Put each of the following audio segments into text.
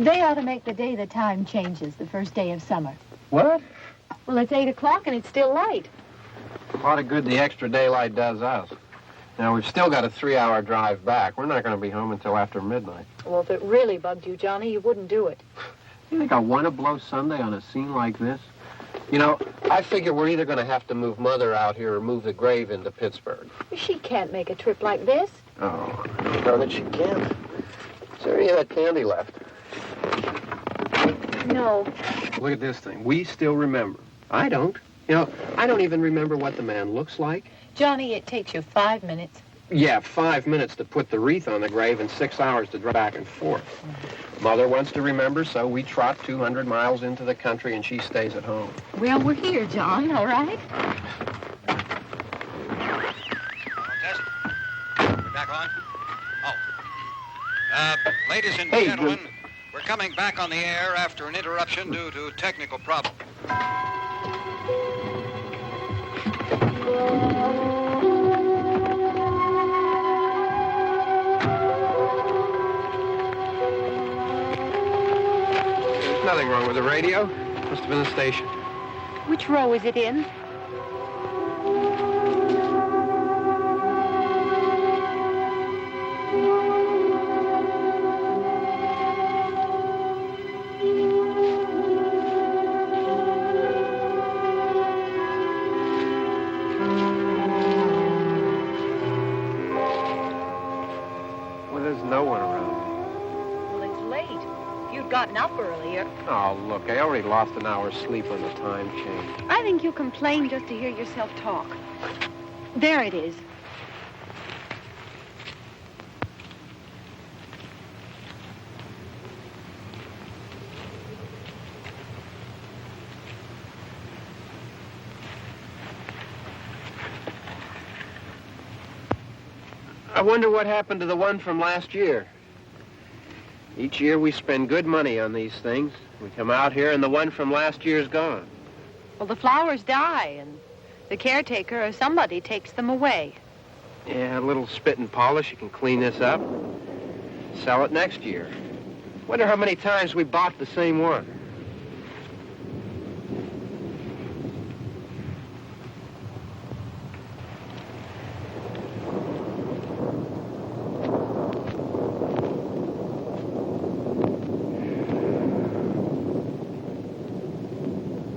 They ought to make the day the time changes, the first day of summer. What? Well, it's 8 o'clock and it's still light. A lot of good the extra daylight does us. Now, we've still got a 3-hour drive back. We're not going to be home until after midnight. Well, if it really bugged you, Johnny, you wouldn't do it. You think I want to blow Sunday on a scene like this? You know, I figure we're either going to have to move Mother out here or move the grave into Pittsburgh. She can't make a trip like this. Oh, no, that she can't. Is there any of that candy left? No. Look at this thing. We still remember. I don't. You know, I don't even remember what the man looks like. Johnny, it takes you 5 minutes. Yeah, 5 minutes to put the wreath on the grave and 6 hours to drive back and forth. Mother wants to remember, so we trot 200 miles into the country and she stays at home. Well, we're here, John, all right? Test. We're back on? Oh. Ladies and gentlemen, we're coming back on the air after an interruption due to technical problems. There's nothing wrong with the radio. Must have been the station. Which row is it in? Gotten up earlier. Oh, look, I already lost an hour's sleep on the time change. I think you complain just to hear yourself talk. There it is. I wonder what happened to the one from last year. Each year we spend good money on these things. We come out here and the one from last year's gone. Well, the flowers die and the caretaker or somebody takes them away. Yeah, a little spit and polish. You can clean this up. Sell it next year. Wonder how many times we bought the same one.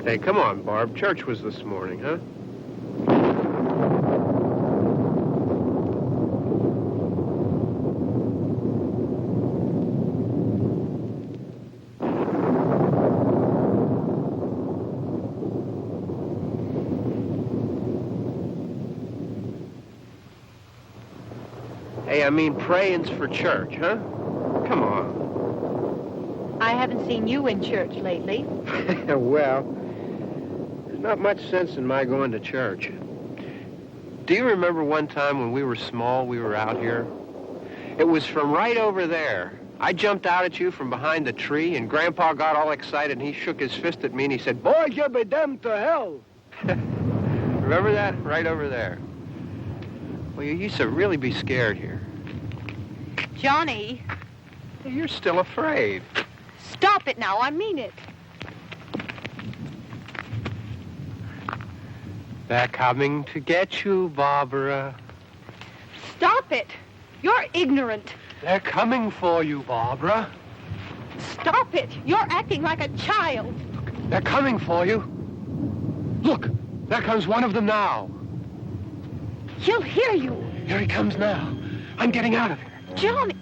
Hey, come on, Barb. Church was this morning, huh? Hey, I mean praying's for church, huh? Come on. I haven't seen you in church lately. Well, not much sense in my going to church. Do you remember one time when we were small, we were out here? It was from right over there. I jumped out at you from behind the tree, and Grandpa got all excited, and he shook his fist at me, and he said, "Boy, you be damned to hell." Remember that? Right over there. Well, you used to really be scared here. Johnny. You're still afraid. Stop it now. I mean it. They're coming to get you, Barbara. Stop it. You're ignorant. They're coming for you, Barbara. Stop it. You're acting like a child. They're coming for you. Look, there comes one of them now. He'll hear you. Here he comes now. I'm getting out of here. Johnny.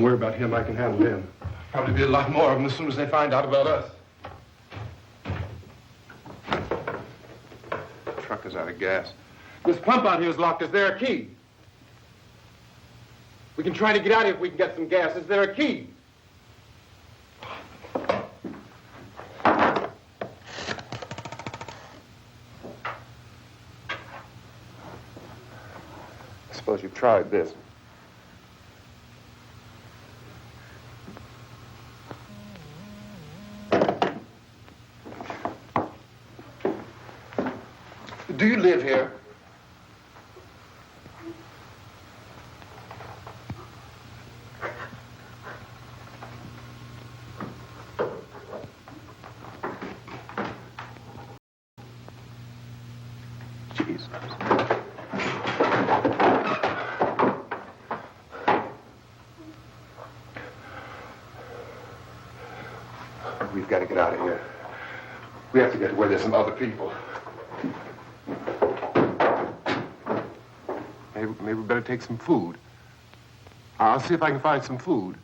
worry about him. I can handle him. Probably be a lot more of them as soon as they find out about us. The truck is out of gas. This pump out here is locked. Is there a key? We can try to get out of here if we can get some gas. Is there a key? I suppose you've tried this. Do you live here? Jesus. We've got to get out of here. We have to get to where there's some other people. Maybe we better take some food. I'll see if I can find some food.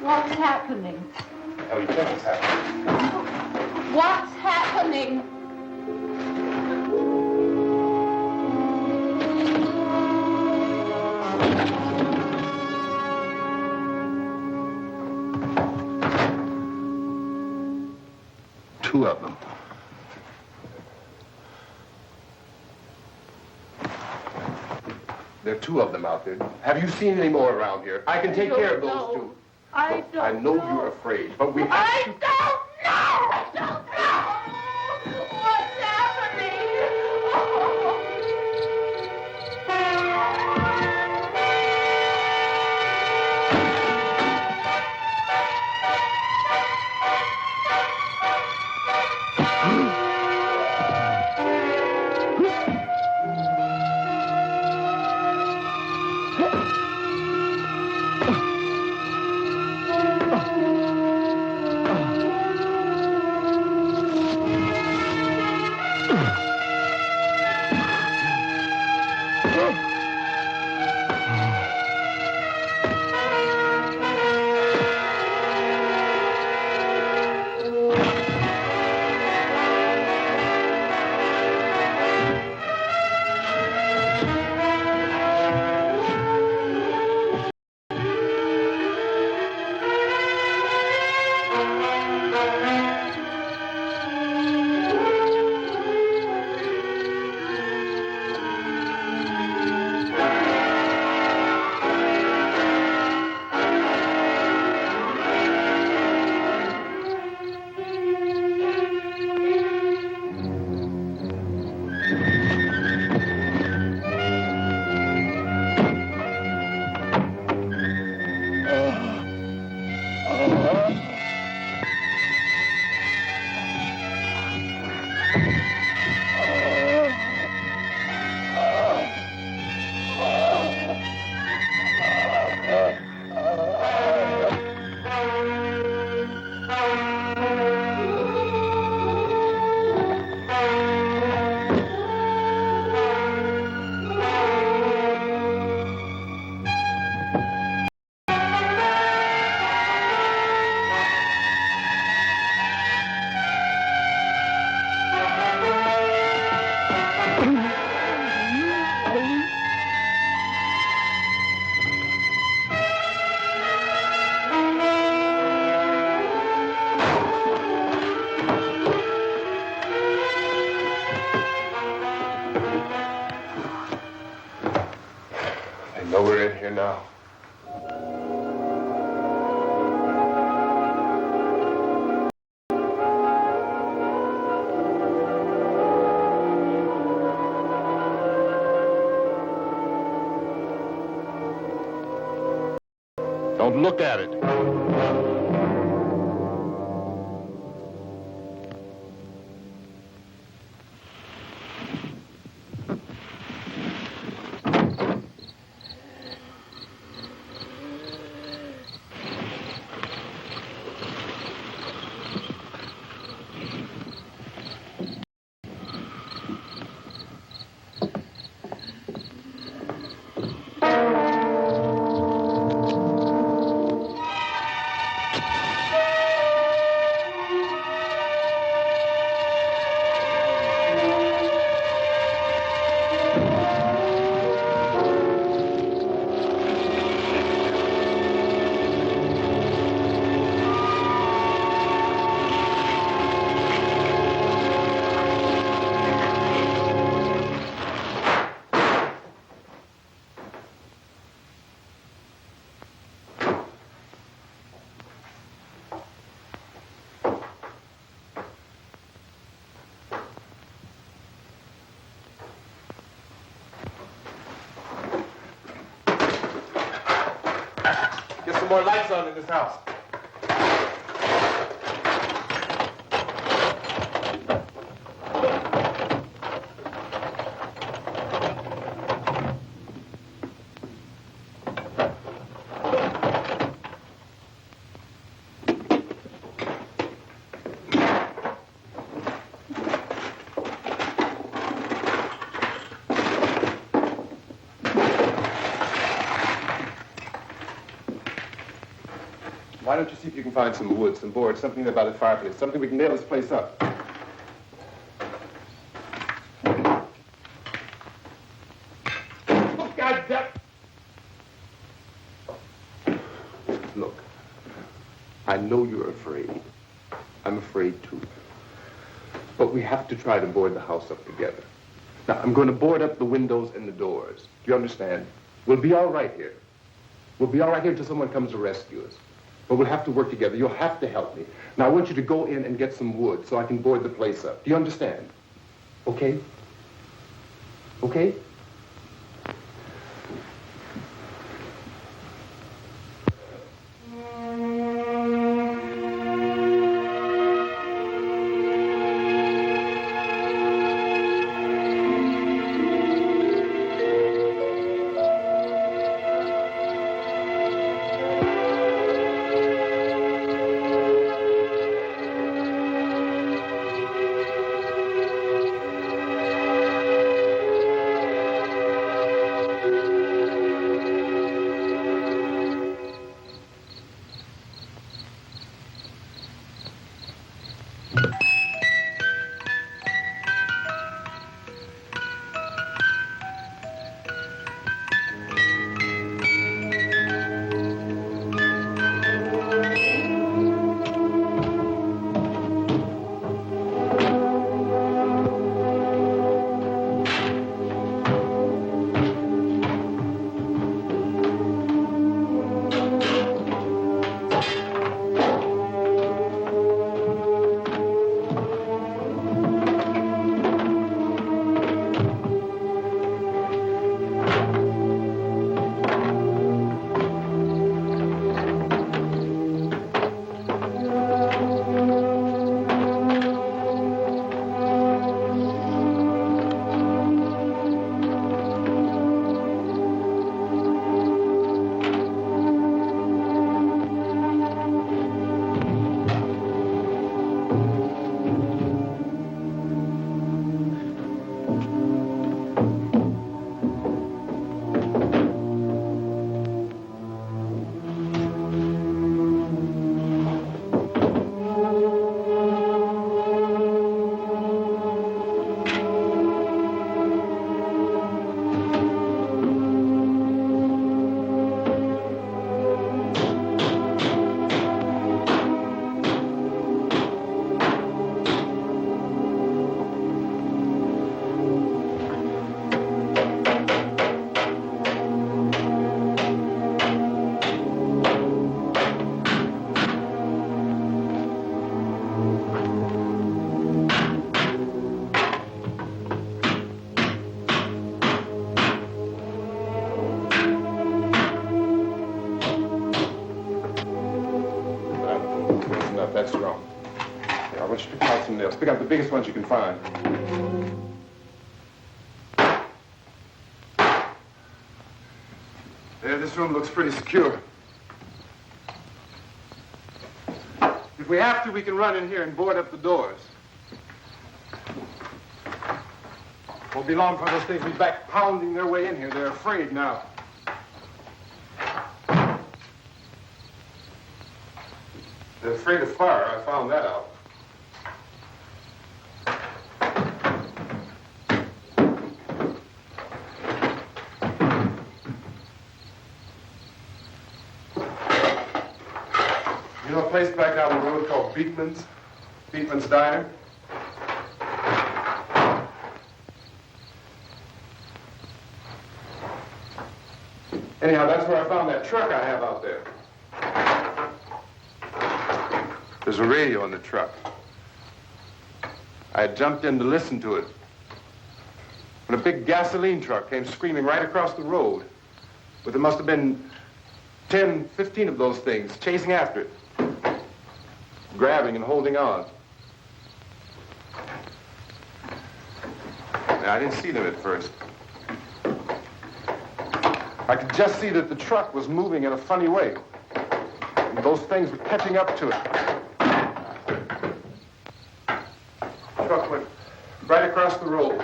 What's happening? How do you think it's happening? What's happening? Two of them. There are two of them out there. Have you seen any more around here? I can take care of those two. I don't I know you're afraid, but we have to... I don't know! I don't know! What's happening? They know we're in here now. look at it. Get some more lights on in this house. Why don't you see if you can find some wood, some board, something about a fireplace, something we can nail this place up. Oh, God damn. Look, I know you're afraid. I'm afraid too. But we have to try to board the house up together. Now, I'm going to board up the windows and the doors. Do you understand? We'll be all right here. We'll be all right here until someone comes to rescue us. But we'll have to work together. You'll have to help me. Now, I want you to go in and get some wood so I can board the place up. Do you understand? Okay? Okay? want you to pick out some nails. Pick out the biggest ones you can find. There, this room looks pretty secure. If we have to, we can run in here and board up the doors. Won't be long for those things to be back pounding their way in here. They're afraid now. They're afraid of fire. I found that out. You know a place back down the road called Beekman's Diner? Anyhow, that's where I found that truck I have out there. There's a radio on the truck. I had jumped in to listen to it when a big gasoline truck came screaming right across the road. But there must have been 10, 15 of those things chasing after it, grabbing and holding on. Now, I didn't see them at first. I could just see that the truck was moving in a funny way. And those things were catching up to it. The truck went right across the road.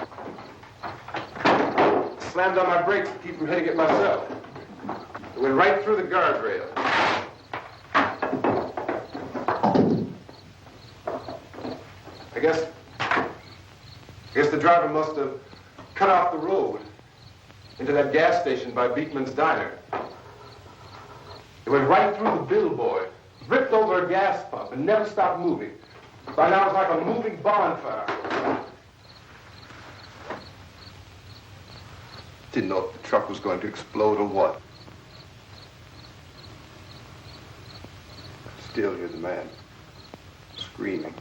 Slammed on my brakes to keep from hitting it myself. It went right through the guardrail. I guess the driver must have cut off the road into that gas station by Beekman's Diner. It went right through the billboard, ripped over a gas pump, and never stopped moving. By now it's like a moving bonfire. Didn't know if the truck was going to explode or what. Still, here's a man screaming.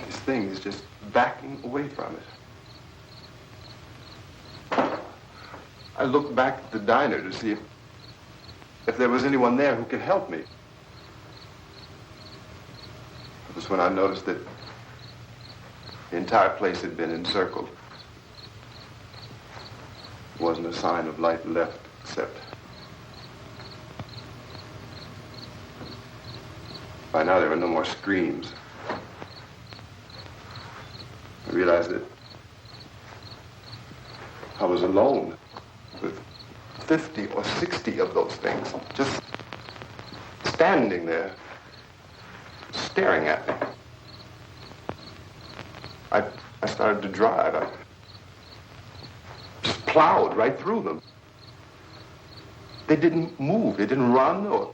This thing is just backing away from it. I looked back at the diner to see if there was anyone there who could help me. It was when I noticed that the entire place had been encircled. There wasn't a sign of life left except by now there were no more screams. I realized that I was alone with 50 or 60 of those things, just standing there, staring at me. I started to drive. I just plowed right through them. They didn't move. They didn't run or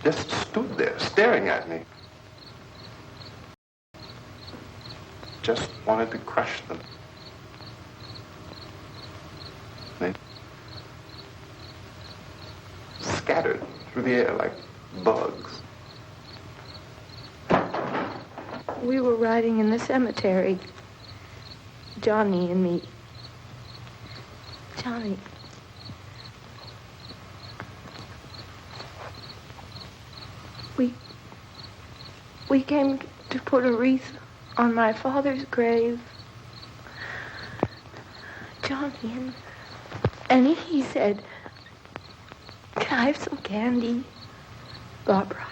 just stood there staring at me. Just wanted to crush them. They scattered through the air like bugs. We were riding in the cemetery, Johnny and me. Johnny. We came to put a wreath on my father's grave. Johnny, and he said, "Can I have some candy, Barbara?"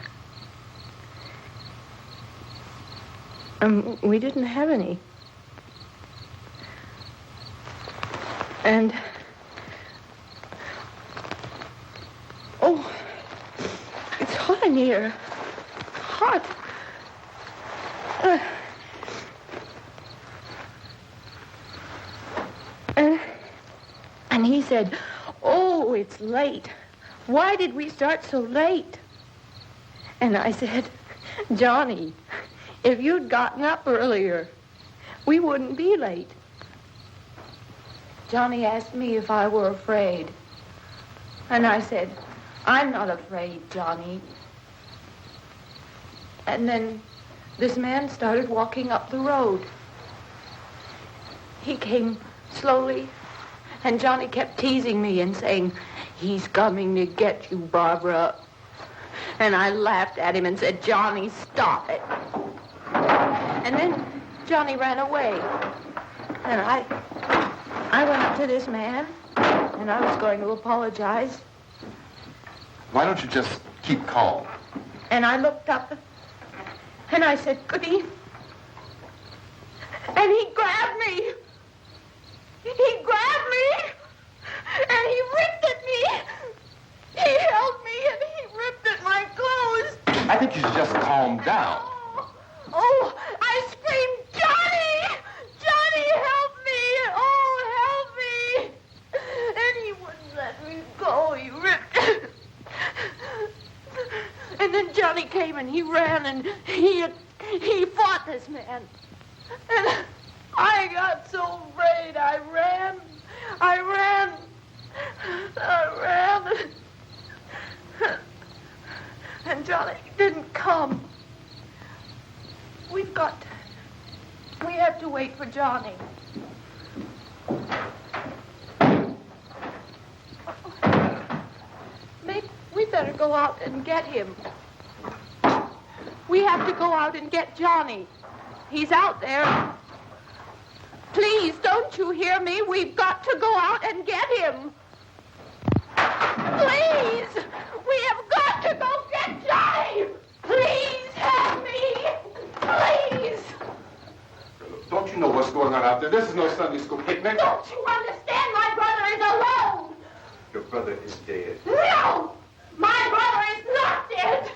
We didn't have any. And, oh, it's hot in here. Hot. And he said, "Oh, it's late. Why did we start so late?" And I said, "Johnny, if you'd gotten up earlier, we wouldn't be late." Johnny asked me if I were afraid. And I said, "I'm not afraid, Johnny." And then this man started walking up the road. He came slowly, and Johnny kept teasing me and saying, He's coming to get you, Barbara. And I laughed at him and said, Johnny, stop it. And then Johnny ran away. And I went up to this man, and I was going to apologize. Why don't you just keep calm? And I looked up, and I said, Goody. And he grabbed me. He grabbed me, and he ripped at me. He held me, and he ripped at my clothes. I think you should just calm down. Oh, I screamed, Johnny! Johnny, help me! Oh, help me! And he wouldn't let me go. He ripped. And then Johnny came and he ran and he fought this man. And I got so afraid. I ran. And Johnny didn't come. We have to wait for Johnny. Maybe we better go out and get him. We have to go out and get Johnny. He's out there. Please, don't you hear me? We've got to go out and get him. Please! We have got to go get Johnny! Please help me! Please! Don't you know what's going on out there? This is no Sunday school picnic. Don't you understand? My brother is alone! Your brother is dead. No! My brother is not dead!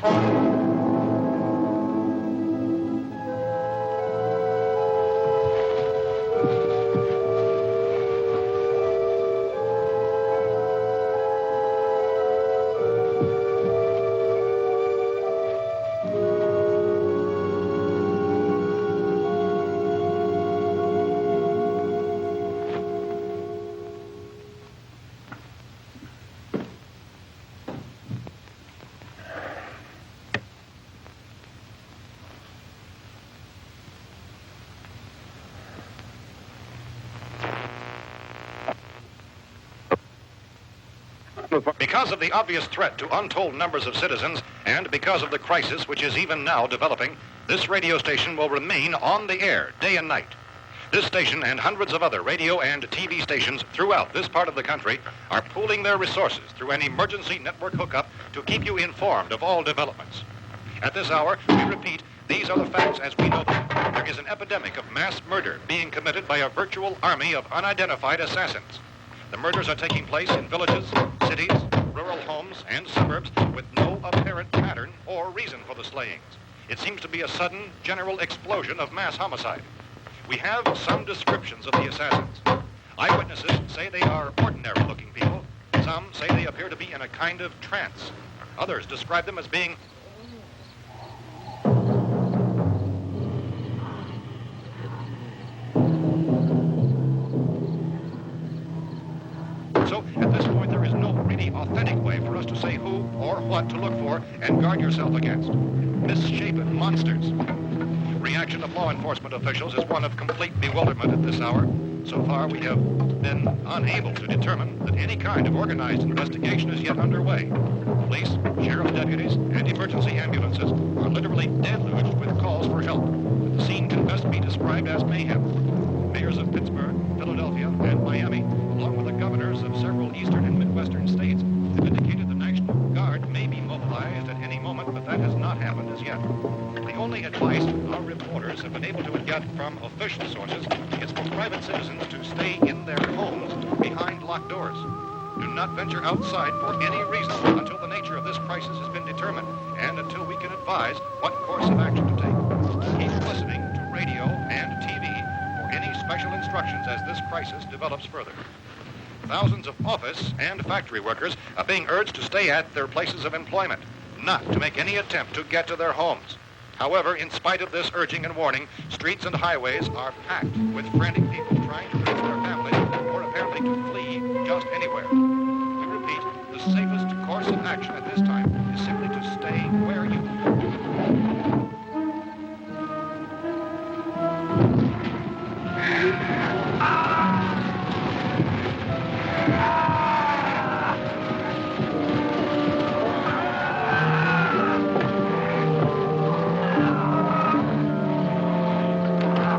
Oh. Because of the obvious threat to untold numbers of citizens and because of the crisis which is even now developing, this radio station will remain on the air day and night. This station and hundreds of other radio and TV stations throughout this part of the country are pooling their resources through an emergency network hookup to keep you informed of all developments. At this hour, we repeat, these are the facts as we know them. There is an epidemic of mass murder being committed by a virtual army of unidentified assassins. The murders are taking place in villages, cities, rural homes, and suburbs with no apparent pattern or reason for the slayings. It seems to be a sudden, general explosion of mass homicide. We have some descriptions of the assassins. Eyewitnesses say they are ordinary-looking people. Some say they appear to be in a kind of trance. Others describe them as being So, at this point, there is no really authentic way for us to say who or what to look for and guard yourself against. Misshapen monsters. Reaction of law enforcement officials is one of complete bewilderment at this hour. So far, we have been unable to determine that any kind of organized investigation is yet underway. Police, sheriff's deputies, and emergency ambulances are literally deluged with calls for help. The scene can best be described as mayhem. Mayors of Pittsburgh, Philadelphia, and Miami, along with the governors of several eastern and midwestern states, have indicated the National Guard may be mobilized at any moment, but that has not happened as yet. The only advice our reporters have been able to get from official sources is for private citizens to stay in their homes behind locked doors. Do not venture outside for any reason until the nature of this crisis has been determined and until we can advise what course of action to take. Keep listening to radio and TV for any special instructions as this crisis develops further. Thousands of office and factory workers are being urged to stay at their places of employment, not to make any attempt to get to their homes. However, in spite of this urging and warning, streets and highways are packed with frantic people trying to reach their families or apparently to flee just anywhere. We repeat, the safest course of action at this time is simply to stay where you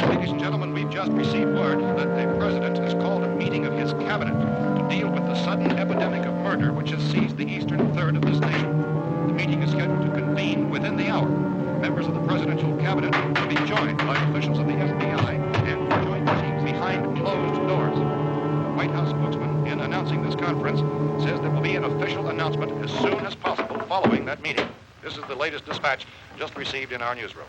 Ladies and gentlemen, we've just received word that the president has called a meeting of his cabinet to deal with the sudden epidemic of murder which has seized the eastern third of this nation. The meeting is scheduled to convene within the hour. Members of the presidential cabinet will be joined by officials of the FBI and joint meetings behind closed doors. The White House spokesman, in announcing this conference, says there will be an official announcement as soon as possible following that meeting. This is the latest dispatch just received in our newsroom.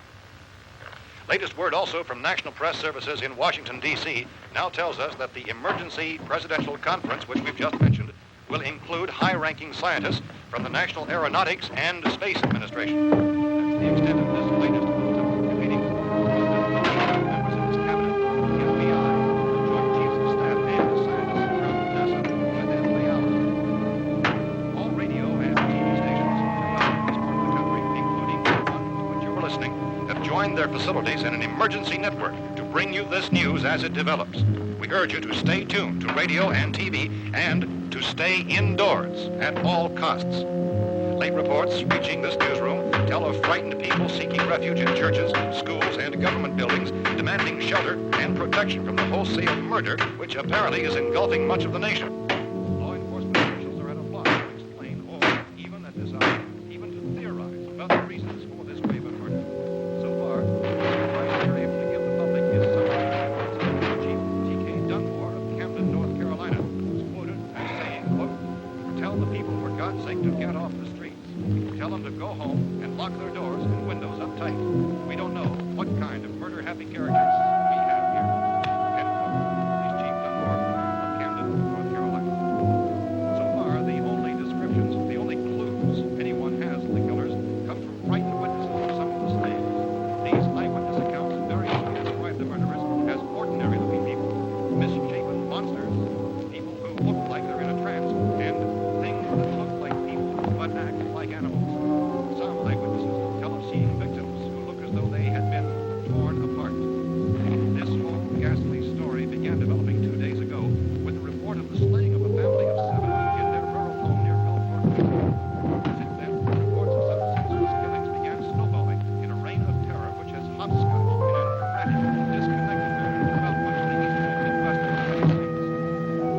Latest word also from National Press Services in Washington, D.C. now tells us that the emergency presidential conference, which we've just mentioned, will include high-ranking scientists from the National Aeronautics and Space Administration. That's the extent of this latest bulletin, meeting members of his cabinet, the FBI, the Joint Chiefs of Staff, and the scientists from NASA within the hour. All radio and TV stations throughout this part of the country, including the one to which you're listening, have joined their facilities in an emergency network to bring you this news as it develops. We urge you to stay tuned to radio and TV and to stay indoors at all costs. Late reports reaching this newsroom tell of frightened people seeking refuge in churches, schools, and government buildings, demanding shelter and protection from the wholesale murder which apparently is engulfing much of the nation. Law enforcement officials are at a loss to explain or, even at this hour, even to theorize about the reasons for this wave of murder. So far, the advice they're able to give the public is somewhat Chief T.K. Dunmore of Camden, North Carolina, who's quoted as saying, quote, "Tell the people, for God's sake, to get off the streets. Tell them to go home and lock their doors and windows up tight. We don't know what kind of murder-happy characters we have here." End quote. He's Chief Dunmore of Camden, North Carolina. So far, the only descriptions, the only clues anyone has of the killers come from frightened witnesses of some of the slaves. These eyewitness accounts variously describe the murderers as ordinary-looking people, misshapen monsters, people who look like they're in a trance, and things that look like people but act like animals. Some eyewitnesses tell of seeing victims who look as though they had been torn apart. This whole ghastly story began developing 2 days ago with the report of the slaying of a family of 7 in their rural home near Gulfport. Since then, reports of such senseless killings began snowballing in a reign of terror which has hopscotched in an erratic, disconnected manner throughout much of the eastern Midwest of the United States.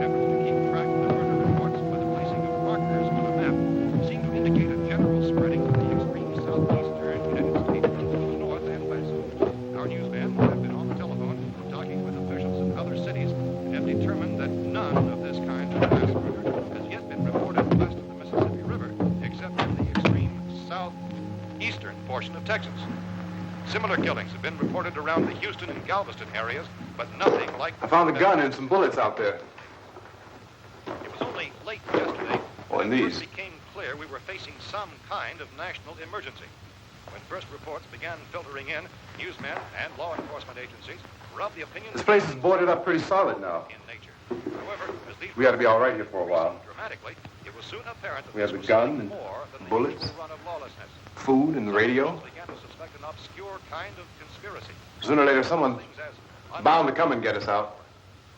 Efforts to keep track of the murder reports by the placing of markers on a map seem to indicate a general spreading of the extreme southeastern United States to the north and west. Our newsmen have been on the telephone talking with officials in other cities and have determined that none of this kind of mass murder has yet been reported west of the Mississippi River, except in the extreme southeastern portion of Texas. Similar killings have been reported around the Houston and Galveston areas, but nothing like I found a gun and some bullets out there. It was only late yesterday Oh, and when these. it became clear we were facing some kind of national emergency. When first reports began filtering in, newsmen and law enforcement agencies were of the opinion This place is boarded up pretty solid now. in nature. However, as these We ought to be all right here for a while. dramatically, it was soon apparent that We have this the was gun something and more than the bullets. usual run of lawlessness. Food and the radio. Some began to suspect an obscure kind of conspiracy. Sooner or later, someone's Things as bound to come and get us out.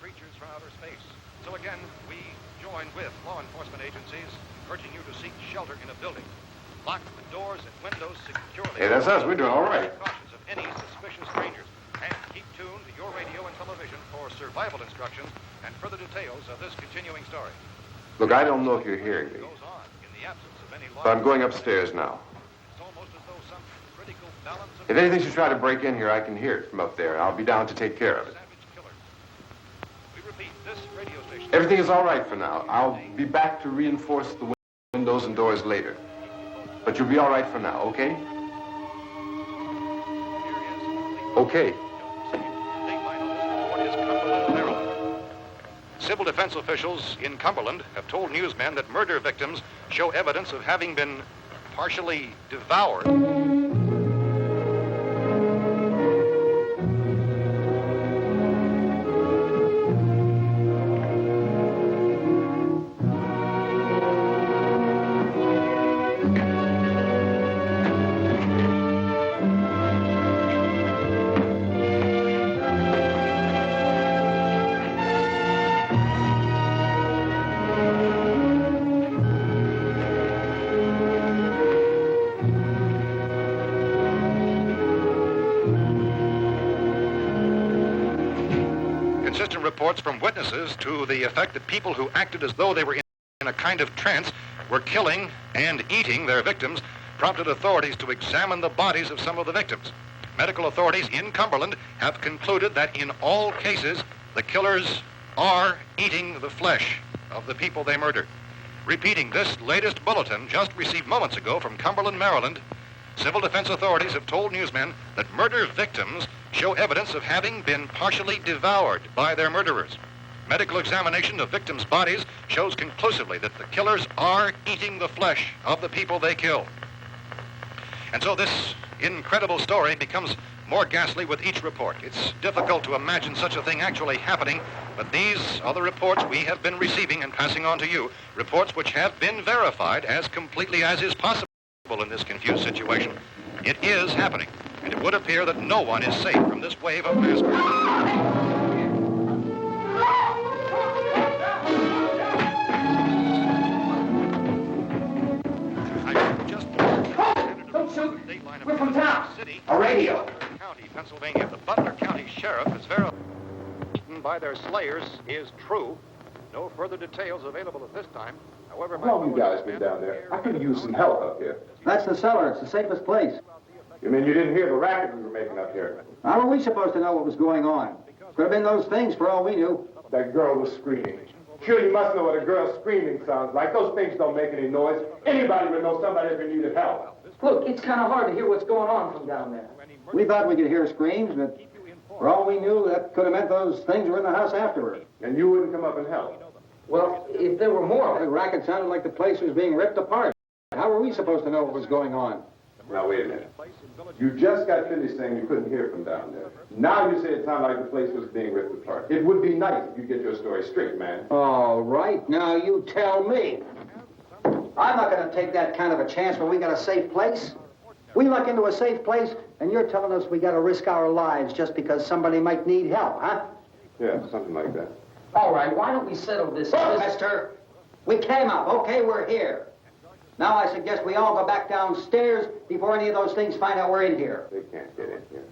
creatures from outer space. So again, we join with law enforcement agencies, urging you to seek shelter in a building. Lock the doors and windows securely. Hey, that's us. We're doing all right. Precautions of any suspicious strangers. And keep tuned to your radio and television for survival instructions and further details of this continuing story. Look, I don't know if you're hearing me, It goes on in the absence of any law. but I'm going upstairs now. It's almost as though some critical balance of If anything should try to break in here, I can hear it from up there. I'll be down to take care of it. savage killers. We repeat, this radio station. Everything is all right for now. I'll be back to reinforce the windows and doors later. But you'll be all right for now, okay? Okay. Civil defense officials in Cumberland have told newsmen that murder victims show evidence of having been partially devoured. inconsistent reports from witnesses to the effect that people who acted as though they were in a kind of trance were killing and eating their victims prompted authorities to examine the bodies of some of the victims. Medical authorities in Cumberland have concluded that in all cases, the killers are eating the flesh of the people they murdered. Repeating this latest bulletin just received moments ago from Cumberland, Maryland, civil defense authorities have told newsmen that murder victims show evidence of having been partially devoured by their murderers. Medical examination of victims' bodies shows conclusively that the killers are eating the flesh of the people they killed. And so this incredible story becomes more ghastly with each report. It's difficult to imagine such a thing actually happening, but these are the reports we have been receiving and passing on to you, reports which have been verified as completely as is possible in this confused situation. It is happening, and it would appear that no one is safe from this wave of mass murder. We're from town. A radio. County, Pennsylvania. The Butler County Sheriff is verified by their slayers is true. No further details available at this time. However, How long you guys been down there? I could use some help up here. That's the cellar. It's the safest place. You mean you didn't hear the racket we were making up here? How were we supposed to know what was going on? Could have been those things for all we knew. That girl was screaming. Sure, you must know what a girl screaming sounds like. Those things don't make any noise. Anybody would know somebody ever needed help. Look, it's kind of hard to hear what's going on from down there. We thought we could hear screams, but for all we knew, that could have meant those things were in the house afterward. And you wouldn't come up and help? Well, if there were more... The racket sounded like the place was being ripped apart. How were we supposed to know what was going on? Now, wait a minute. You just got finished saying you couldn't hear from down there. Now you say it sounded like the place was being ripped apart. It would be nice if you get your story straight, man. All right, now you tell me. I'm not going to take that kind of a chance when we got a safe place. We luck into a safe place, and you're telling us we got to risk our lives just because somebody might need help, huh? Yeah, something like that. All right, why don't we settle this? Look, mister, we came up. Okay, we're here. Now I suggest we all go back downstairs before any of those things find out we're in here. They can't get in here.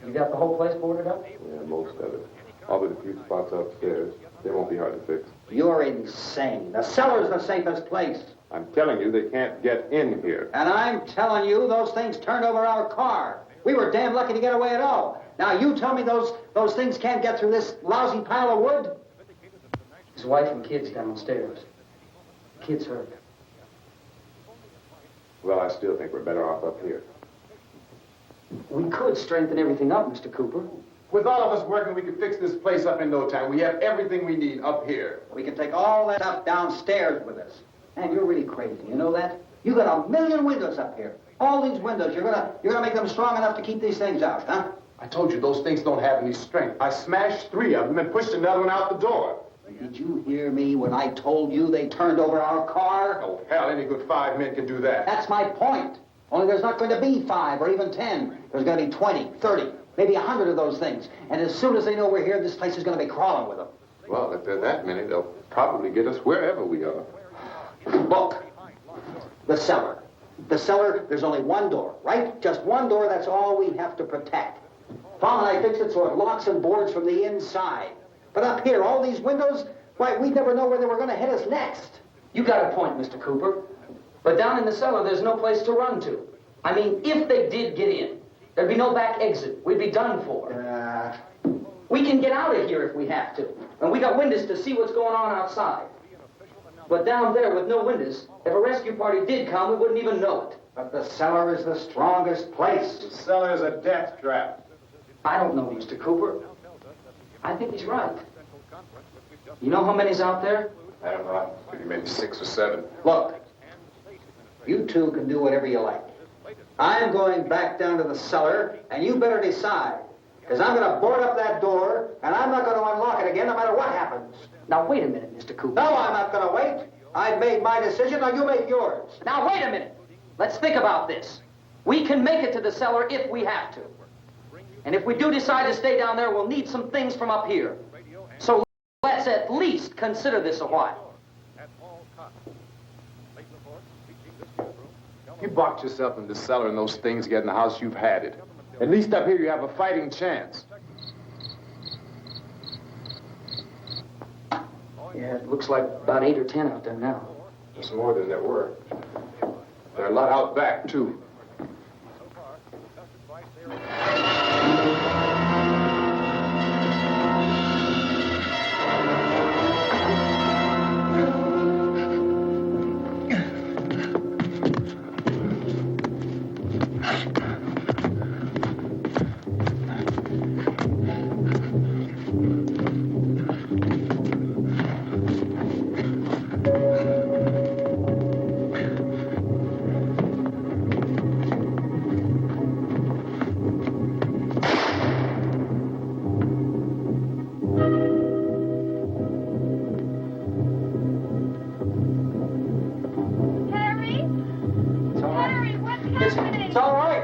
You got the whole place boarded up? Yeah, most of it. All but a few spots upstairs. They won't be hard to fix. You're insane. The cellar's the safest place. I'm telling you, they can't get in here. And I'm telling you, those things turned over our car. We were damn lucky to get away at all. Now you tell me those things can't get through this lousy pile of wood? His wife and kids downstairs. Kids hurt. Well, I still think we're better off up here. We could strengthen everything up, Mr. Cooper. With all of us working, we could fix this place up in no time. We have everything we need up here. We can take all that stuff downstairs with us. Man, you're really crazy. You know that? You got 1 million windows up here. All these windows, you're gonna make them strong enough to keep these things out, huh? I told you those things don't have any strength. I smashed 3 of them and pushed another one out the door. Did you hear me when I told you they turned over our car? Oh, hell, any good 5 men can do that. That's my point. Only there's not going to be 5 or even 10. There's going to be 20, 30, maybe 100 of those things. And as soon as they know we're here, this place is going to be crawling with them. Well, if there are that many, they'll probably get us wherever we are. Look, the cellar. The cellar, there's only one door, right? Just one door, that's all we have to protect. Tom and I fixed it so it locks and boards from the inside. But up here, all these windows, why, we'd never know where they were going to hit us next. You got a point, Mr. Cooper. But down in the cellar, there's no place to run to. I mean, if they did get in, there'd be no back exit. We'd be done for. We can get out of here if we have to. And we got windows to see what's going on outside. But down there with no windows, if a rescue party did come, we wouldn't even know it. But the cellar is the strongest place. The cellar is a death trap. I don't know, Mr. Cooper. I think he's right. You know how many's out there? I don't know. Maybe 6 or 7. Look, you two can do whatever you like. I'm going back down to the cellar, and you better decide. Because I'm going to board up that door, and I'm not going to unlock it again no matter what happens. Now, wait a minute, Mr. Cooper. No, I'm not going to wait. I've made my decision, now you make yours. Now, wait a minute. Let's think about this. We can make it to the cellar if we have to. And if we do decide to stay down there, we'll need some things from up here. So let's at least consider this a while. You box yourself in the cellar and those things get in the house, you've had it. At least up here you have a fighting chance. Yeah, it looks like about 8 or 10 out there now. There's more than there were. There are a lot out back, too. It's all right.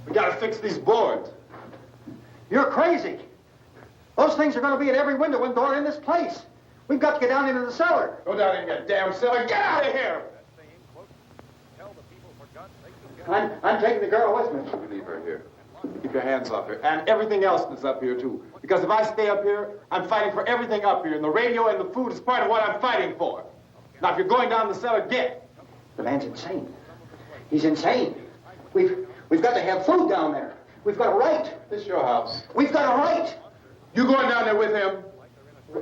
We gotta fix these boards. You're crazy. Those things are going to be at every window and door in this place. We've got to get down into the cellar. Go down in that damn cellar. Get out of here! I'm taking the girl with me. You leave her here. Keep your hands off her. And everything else that's up here, too. Because if I stay up here, I'm fighting for everything up here. And the radio and the food is part of what I'm fighting for. Now, if you're going down the cellar, get. The man's insane. He's insane. We've got to have food down there. We've got a right. This is your house. We've got a right. You going down there with him?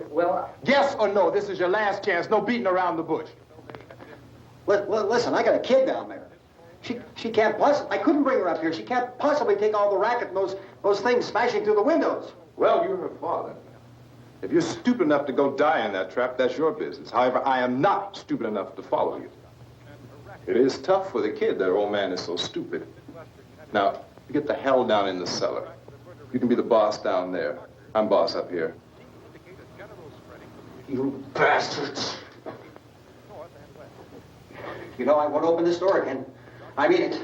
Well, Yes or no? This is your last chance. No beating around the bush. Listen, I got a kid down there. She can't possibly. I couldn't bring her up here. She can't possibly take all the racket and those things smashing through the windows. Well, you're her father. If you're stupid enough to go die in that trap, that's your business. However, I am not stupid enough to follow you. It is tough for the kid that old man is so stupid. Now, you get the hell down in the cellar. You can be the boss down there. I'm boss up here. You bastards. You know, I won't open this door again. I mean it.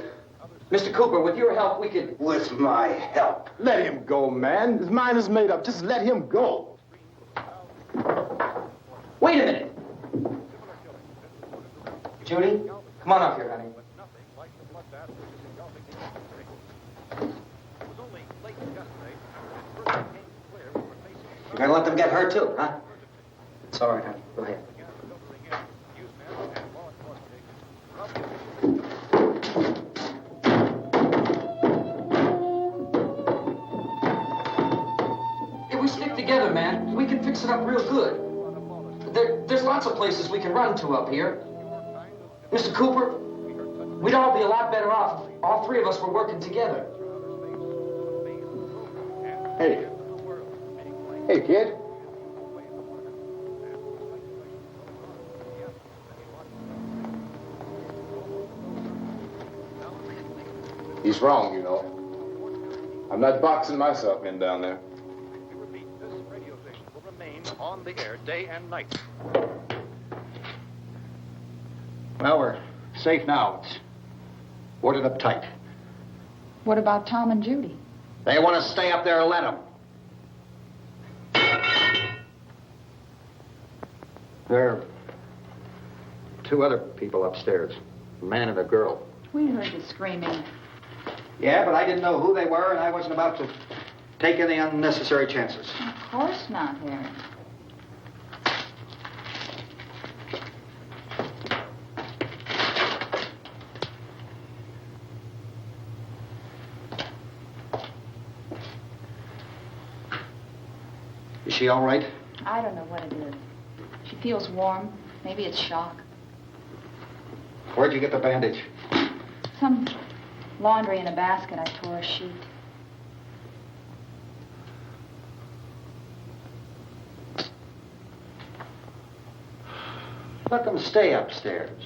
Mr. Cooper, with your help, we could... With my help. Let him go, man. His mind is made up. Just let him go. Wait a minute. Judy, come on up here, honey. You're gonna let them get hurt too, huh? It's all right, honey. Go ahead. If we stick together, man, we can fix it up real good. There's lots of places we can run to up here. Mr. Cooper, we'd all be a lot better off if all three of us were working together. Hey. Hey, kid. He's wrong, you know. I'm not boxing myself in down there. We repeat, this radio station will remain on the air day and night. Well, we're safe now. It's boarded up tight. What about Tom and Judy? They want to stay up there, let them. There are two other people upstairs, a man and a girl. We heard the screaming. Yeah, but I didn't know who they were, and I wasn't about to take any unnecessary chances. Of course not, Harry. Is she all right? I don't know what it is. She feels warm. Maybe it's shock. Where'd you get the bandage? Some laundry in a basket. I tore a sheet. Let them stay upstairs.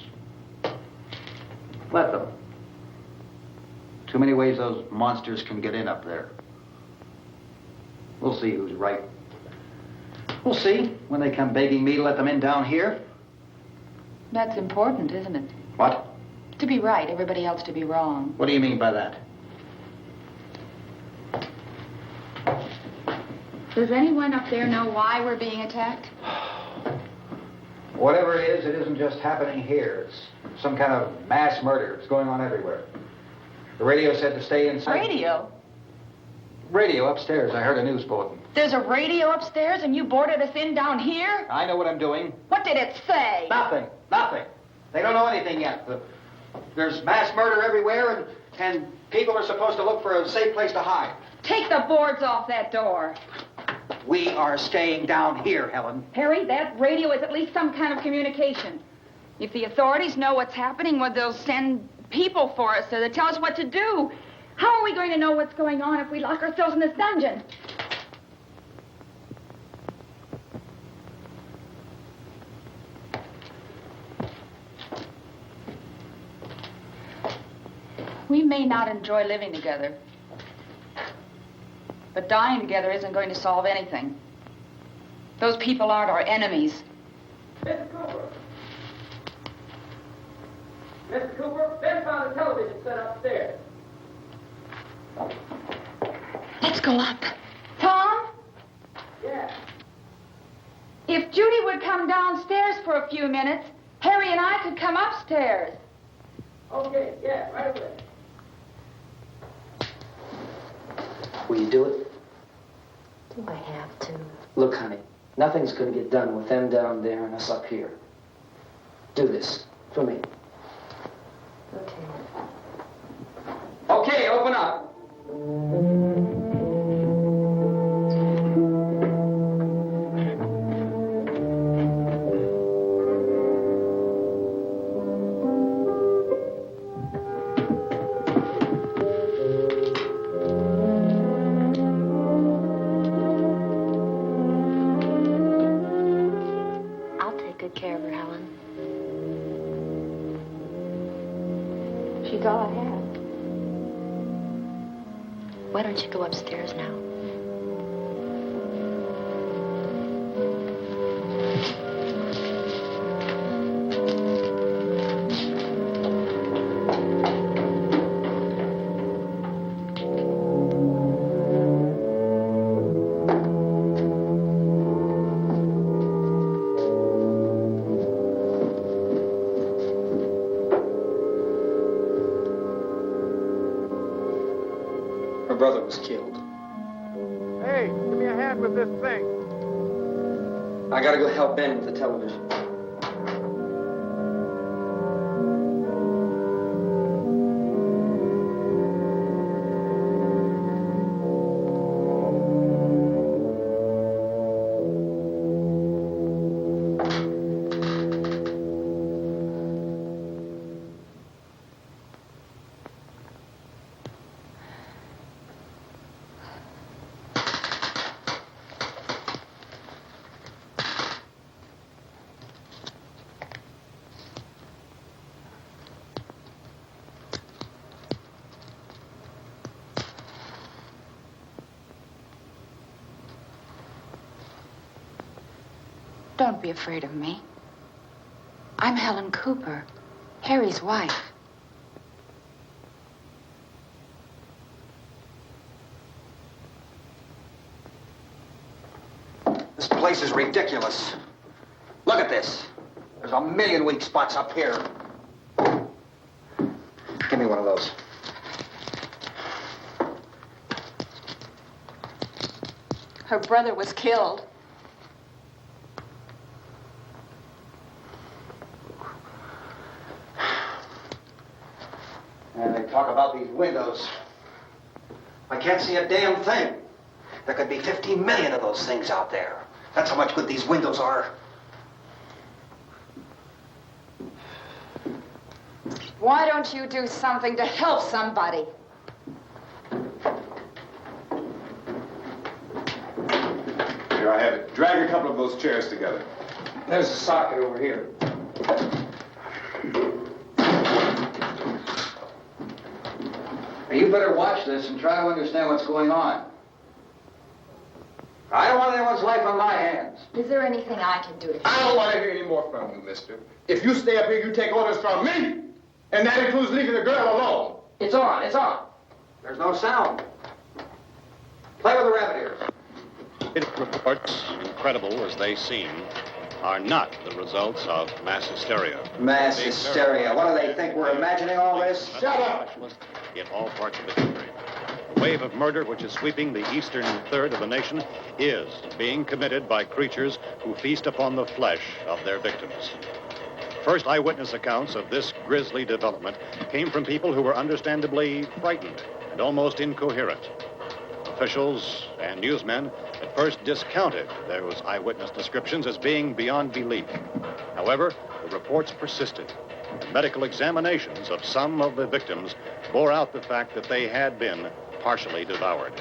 Let them. Too many ways those monsters can get in up there. We'll see who's right. We'll see when they come begging me to let them in down here. That's important, isn't it? What? To be right, everybody else to be wrong. What do you mean by that? Does anyone up there know why we're being attacked? Whatever it is, it isn't just happening here. It's some kind of mass murder. It's going on everywhere. The radio said to stay inside. Radio? Radio upstairs. I heard a news bulletin. There's a radio upstairs and you boarded us in down here? I know what I'm doing. What did it say? Nothing. Nothing. They don't know anything yet. There's mass murder everywhere, and people are supposed to look for a safe place to hide. Take the boards off that door. We are staying down here, Helen. Harry, that radio is at least some kind of communication. If the authorities know what's happening, well, they'll send people for us to tell us what to do. How are we going to know what's going on if we lock ourselves in this dungeon? We may not enjoy living together, but dying together isn't going to solve anything. Those people aren't our enemies. Mr. Cooper! Mr. Cooper, Ben found a television set upstairs. Let's go up. Tom? Yeah. If Judy would come downstairs for a few minutes, Harry and I could come upstairs. Okay, yeah, right away. Will you do it? Do I have to? Look, honey, nothing's going to get done with them down there and us up here. Do this for me. Okay. Okay, open up. I'll take good care of her, Helen. She's all I have. Why don't you go upstairs now? Her brother was killed. Hey, give me a hand with this thing. I gotta go help Ben with the television. Don't be afraid of me. I'm Helen Cooper, Harry's wife. This place is ridiculous. Look at this. There's a million weak spots up here. Give me one of those. Her brother was killed. And they talk about these windows. I can't see a damn thing. There could be 15 million of those things out there. That's how much good these windows are. Why don't you do something to help somebody? Here, I have it. Drag a couple of those chairs together. There's a socket over here. You better watch this and try to understand what's going on. I don't want anyone's life on my hands. Is there anything I can do to I don't want to hear any more from you, mister. If you stay up here, you take orders from me. And that includes leaving the girl alone. It's on, it's on. There's no sound. Play with the rabbit ears. Reports, incredible as they seem, are not the results of mass hysteria. Mass hysteria. What do they think? We're imagining all this? Shut up! In all parts of the country. The wave of murder which is sweeping the eastern third of the nation is being committed by creatures who feast upon the flesh of their victims. First eyewitness accounts of this grisly development came from people who were understandably frightened and almost incoherent. Officials and newsmen at first discounted those eyewitness descriptions as being beyond belief. However, the reports persisted. And medical examinations of some of the victims bore out the fact that they had been partially devoured.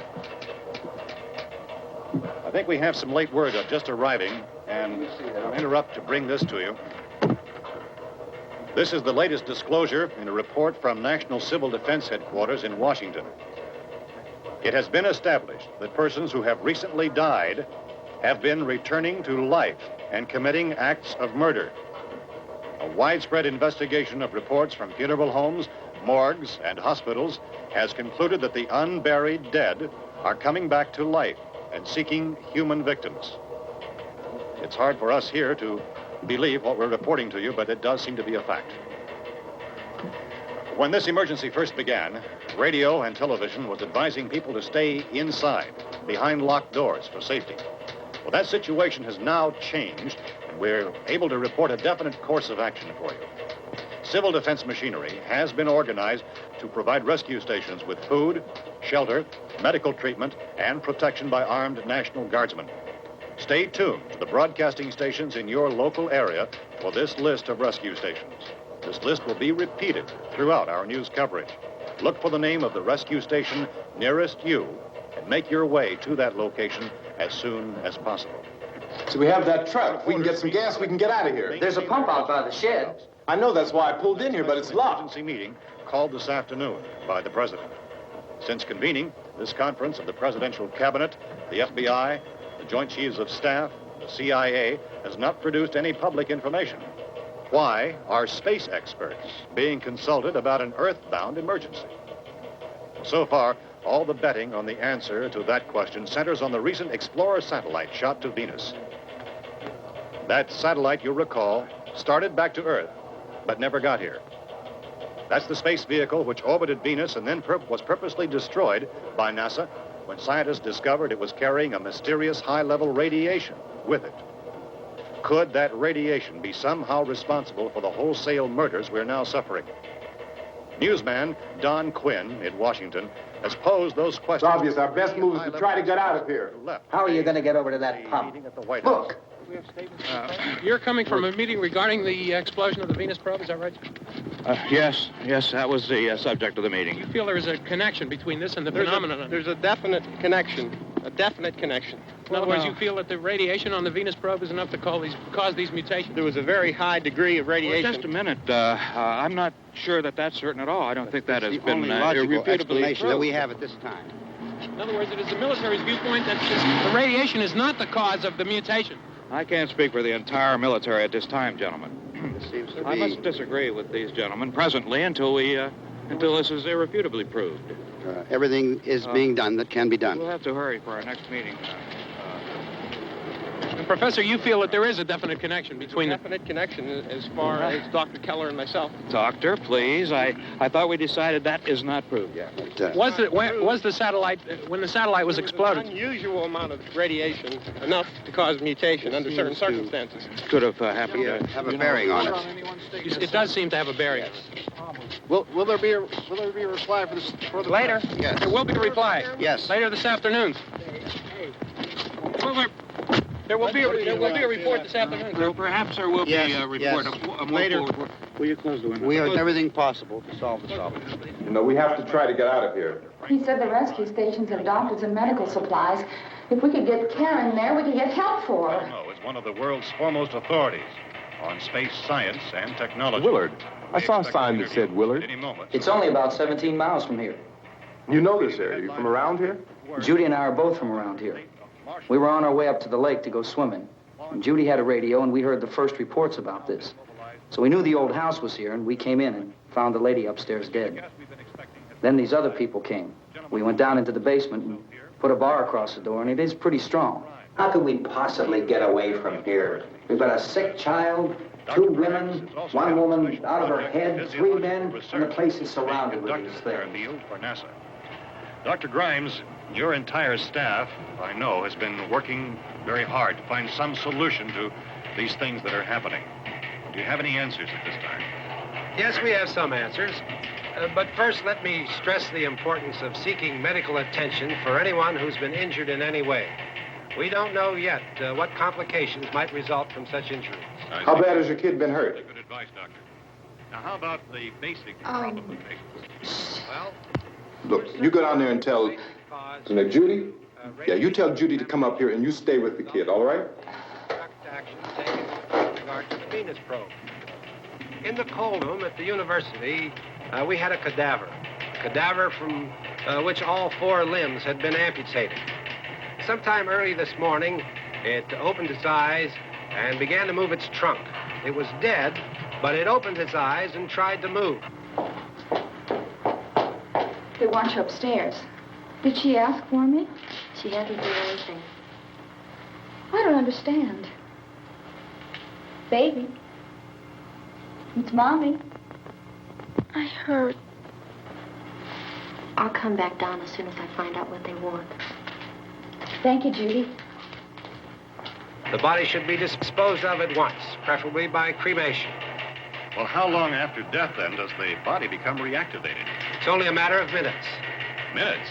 I think we have some late word just arriving, and I'll interrupt to bring this to you. This is the latest disclosure in a report from National Civil Defense Headquarters in Washington. It has been established that persons who have recently died have been returning to life and committing acts of murder. A widespread investigation of reports from funeral homes, morgues, and hospitals has concluded that the unburied dead are coming back to life and seeking human victims. It's hard for us here to believe what we're reporting to you, but it does seem to be a fact. When this emergency first began, radio and television was advising people to stay inside, behind locked doors for safety. Well, that situation has now changed, and we're able to report a definite course of action for you. Civil defense machinery has been organized to provide rescue stations with food, shelter, medical treatment, and protection by armed National Guardsmen. Stay tuned to the broadcasting stations in your local area for this list of rescue stations. This list will be repeated throughout our news coverage. Look for the name of the rescue station nearest you and make your way to that location as soon as possible. So we have that truck. If we can get some gas, we can get out of here. There's a pump out by the shed. I know, that's why I pulled in here, but it's locked. Emergency meeting called this afternoon by the president. Since convening this conference of the presidential cabinet, the FBI, the Joint Chiefs of Staff, the CIA has not produced any public information. Why are space experts being consulted about an earthbound emergency? So far, all the betting on the answer to that question centers on the recent Explorer satellite shot to Venus. That satellite, you'll recall, started back to Earth, but never got here. That's the space vehicle which orbited Venus and then was purposely destroyed by NASA when scientists discovered it was carrying a mysterious high-level radiation with it. Could that radiation be somehow responsible for the wholesale murders we're now suffering? Newsman Don Quinn in Washington has posed those questions. It's obvious our best move is to try to get out of here. How are you going to get over to that pump? Look. You're coming from a meeting regarding the explosion of the Venus probe, is that right? Yes, that was the subject of the meeting. You feel there is a connection between this and the phenomenon? There's a definite connection. In other words, you feel that the radiation on the Venus probe is enough to cause these mutations? There was a very high degree of radiation. Well, just a minute. I'm not sure that that's certain at all. I don't think that has been irrefutably explanation that we have at this time. In other words, it is the military's viewpoint that the radiation is not the cause of the mutation. I can't speak for the entire military at this time, gentlemen. This seems to I be... must disagree with these gentlemen presently until this is irrefutably proved. everything is being done that can be done. We'll have to hurry for our next meeting. And Professor, you feel that there is a definite connection between... Definite connection as far as Dr. Keller and myself. Doctor, please. I thought we decided that is not proved yet. Was the satellite, when the satellite was exploded? An unusual amount of radiation, enough to cause mutation under certain circumstances. Could have happened. Have a bearing on it. It does seem to have a bearing. Will there be a reply for the later? Yes. There will be a reply. Yes. Later this afternoon. There will be a report this afternoon. Perhaps there will be a report. Yes. Later. Will you close the window? We are doing everything possible to solve the problem. You know, we have to try to get out of here. He said the rescue stations have doctors and medical supplies. If we could get care in there, we could get help for her. No, it's one of the world's foremost authorities on space science and technology. Willard. I saw a sign that said Willard. Any moment. It's only about 17 miles from here. You know this area. You from around here? Judy and I are both from around here. We were on our way up to the lake to go swimming. And Judy had a radio, and we heard the first reports about this. So we knew the old house was here, and we came in and found the lady upstairs dead. Then these other people came. We went down into the basement and put a bar across the door, and it is pretty strong. How could we possibly get away from here? We've got a sick child, 2 women, 1 woman out of her head, 3 men, and the place is surrounded with these things. For NASA. Dr. Grimes, your entire staff, I know, has been working very hard to find some solution to these things that are happening. Do you have any answers at this time? Yes, we have some answers. But first, let me stress the importance of seeking medical attention for anyone who's been injured in any way. We don't know yet what complications might result from such injuries. How bad has your kid been hurt? Good advice, Doctor. Now, how about the basic problem of patients? Well, Look, you go down there and tell, Judy? Yeah, you tell Judy to come up here and you stay with the kid, all right? Action taken with regard to the Venus probe. In the cold room at the university, we had a cadaver from which all 4 limbs had been amputated. Sometime early this morning, it opened its eyes and began to move its trunk. It was dead, but it opened its eyes and tried to move. They want you upstairs. Did she ask for me? She hasn't done anything. I don't understand. Baby. It's Mommy. I heard. I'll come back down as soon as I find out what they want. Thank you, Judy. The body should be disposed of at once, preferably by cremation. Well, how long after death, then, does the body become reactivated? It's only a matter of minutes. Minutes?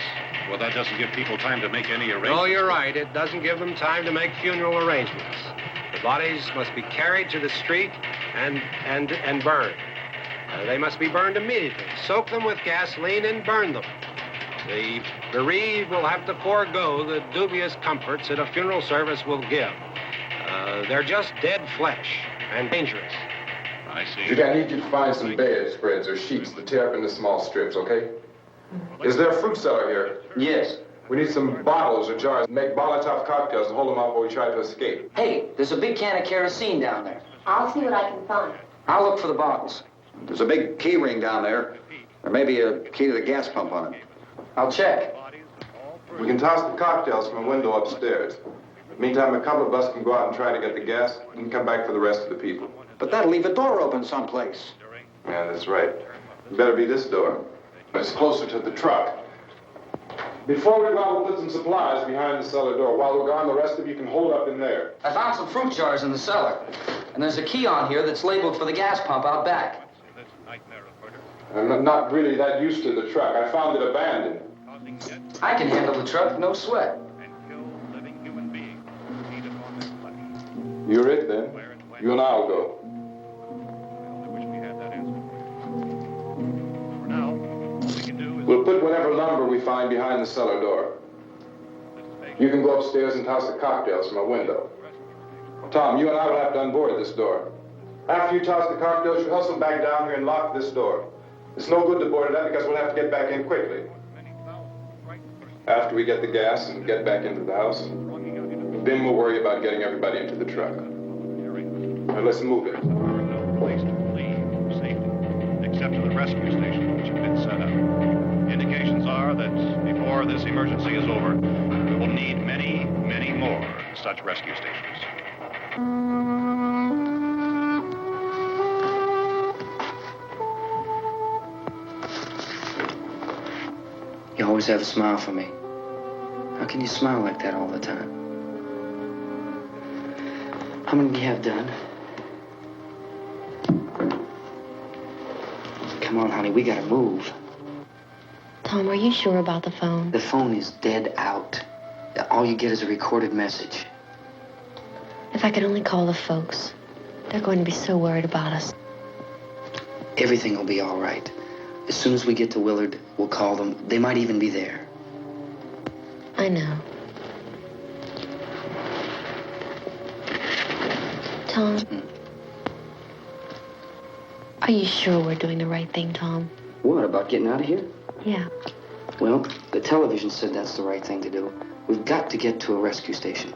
Well, that doesn't give people time to make any arrangements. Oh, you're right. It doesn't give them time to make funeral arrangements. The bodies must be carried to the street and burned. They must be burned immediately. Soak them with gasoline and burn them. The bereaved will have to forego the dubious comforts that a funeral service will give. They're just dead flesh and dangerous. I see. Judy, I need you to find some bedspreads or sheets to tear up into small strips, okay? Is there a fruit cellar here? Yes. We need some bottles or jars to make Molotov cocktails and hold them up while we try to escape. Hey, there's a big can of kerosene down there. I'll see what I can find. I'll look for the bottles. There's a big key ring down there. There may be a key to the gas pump on it. I'll check. We can toss the cocktails from a window upstairs. Meantime, a couple of us can go out and try to get the gas and come back for the rest of the people. But that'll leave a door open someplace. Yeah, that's right. It better be this door. It's closer to the truck. Before we go out, we'll put some supplies behind the cellar door. While we're gone, the rest of you can hold up in there. I found some fruit jars in the cellar. And there's a key on here that's labeled for the gas pump out back. I'm not really that used to the truck. I found it abandoned. I can handle the truck, no sweat. You're it, then. You and I'll go. We'll put whatever lumber we find behind the cellar door. You can go upstairs and toss the cocktails from a window. Tom, you and I will have to unboard this door. After you toss the cocktails, you hustle back down here and lock this door. It's no good to board it up because we'll have to get back in quickly. After we get the gas and get back into the house, then we'll worry about getting everybody into the truck. Now let's move it. No place to leave for safety, except to the rescue station which have been set up. Indications are that before this emergency is over, we will need many, many more such rescue stations. You always have a smile for me. How can you smile like that all the time? How many do you have done? Come on, honey, we gotta move. Tom, are you sure about the phone? The phone is dead out. All you get is a recorded message. If I could only call the folks. They're going to be so worried about us. Everything will be all right. As soon as we get to Willard, we'll call them. They might even be there. I know. Tom? Are you sure we're doing the right thing, Tom? What, about getting out of here? Yeah. Well, the television said that's the right thing to do. We've got to get to a rescue station.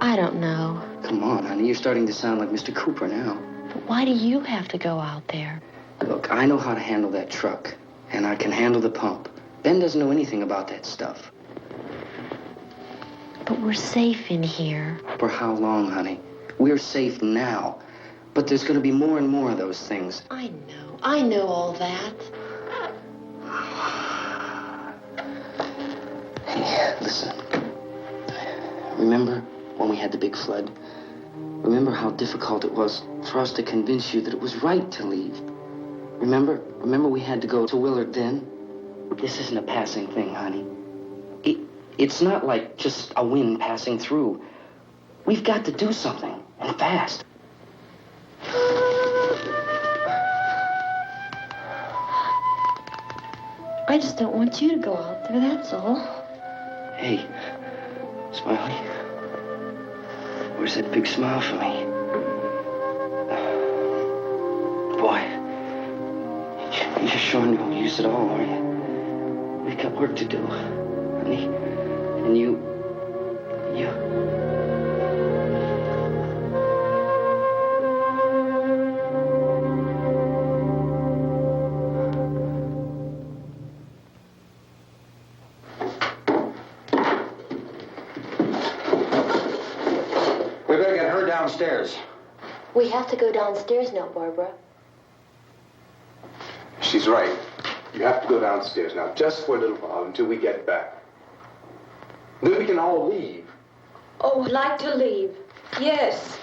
I don't know. Come on, honey. You're starting to sound like Mr. Cooper now. But why do you have to go out there? Look, I know how to handle that truck, and I can handle the pump. Ben doesn't know anything about that stuff. But we're safe in here. For how long, honey? We're safe now. But there's going to be more and more of those things. I know all that. Hey, listen. Remember when we had the big flood? Remember how difficult it was for us to convince you that it was right to leave? Remember we had to go to Willard then? This isn't a passing thing, honey. It's not like just a wind passing through. We've got to do something, and fast. I just don't want you to go out there, that's all. Hey, Smiley. Where's that big smile for me? Boy, you're sure no use at all, are you? We've got work to do, honey. And you... We better get her downstairs. We have to go downstairs now, Barbara. She's right. You have to go downstairs now, just for a little while, until we get back. Then we can all leave. Oh, I'd like to leave. Yes.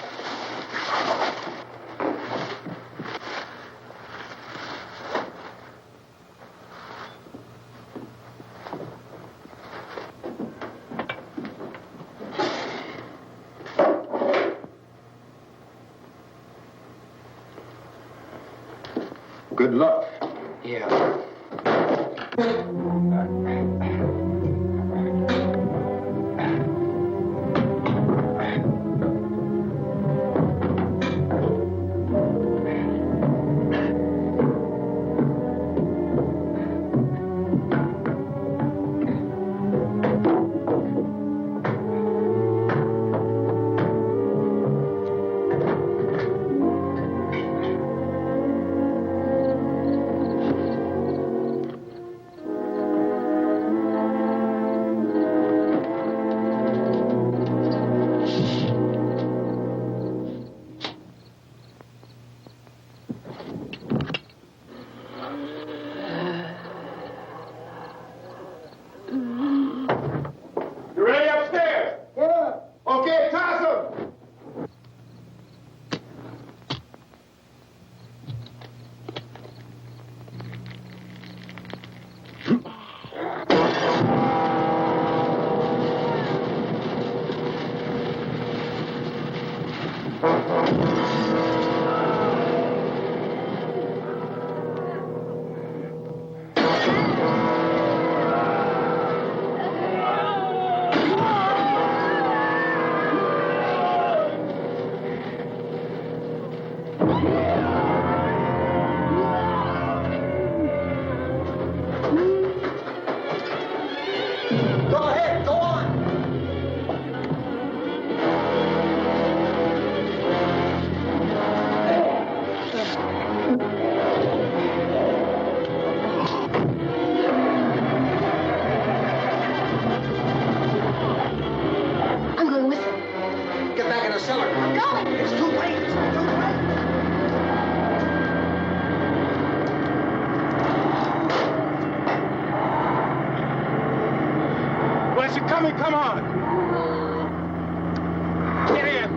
Good luck. Yeah. Come on. Get in.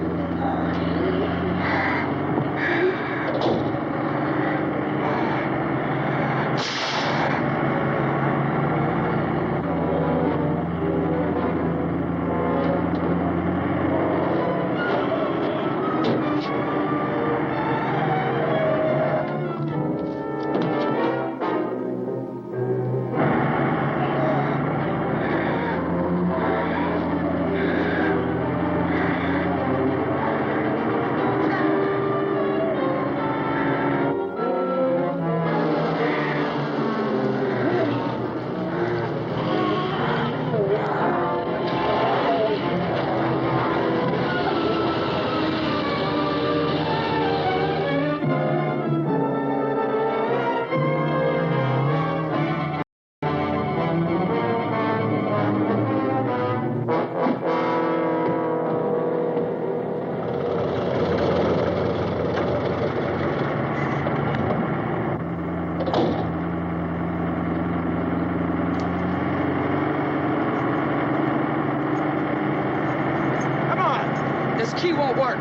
This key won't work.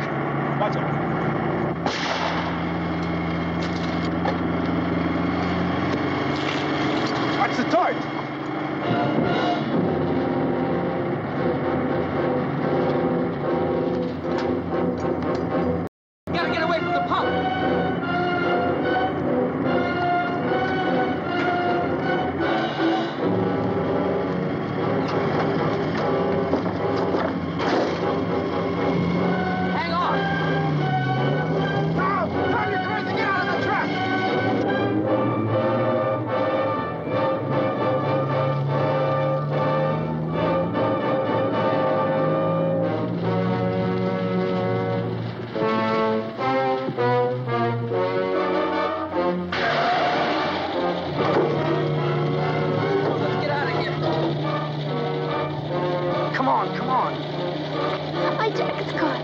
Watch it. Watch the torch. Gotta get away from the pump. Hang on. Now, turn your cars and get out of the truck. Let's get out of here. Come on, come on. My jacket's caught.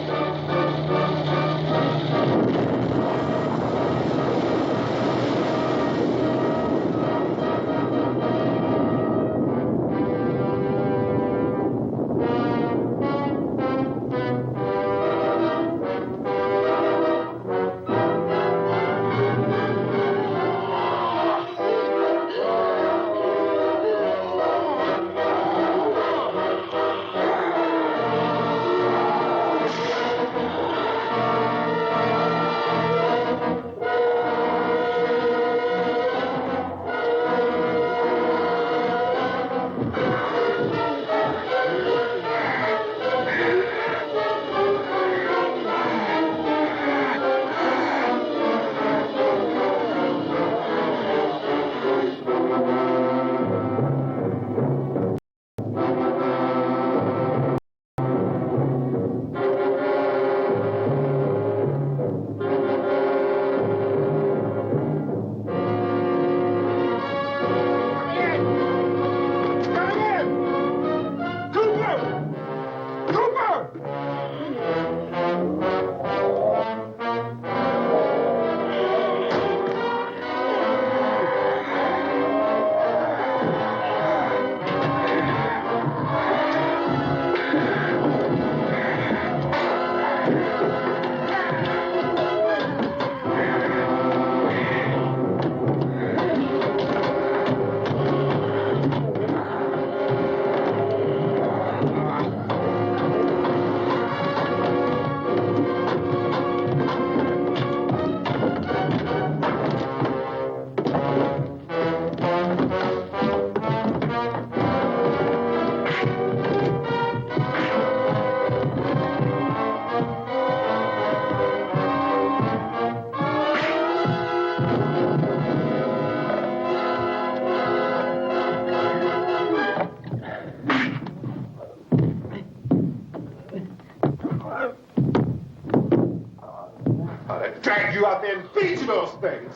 Drag you out there and feed you those things.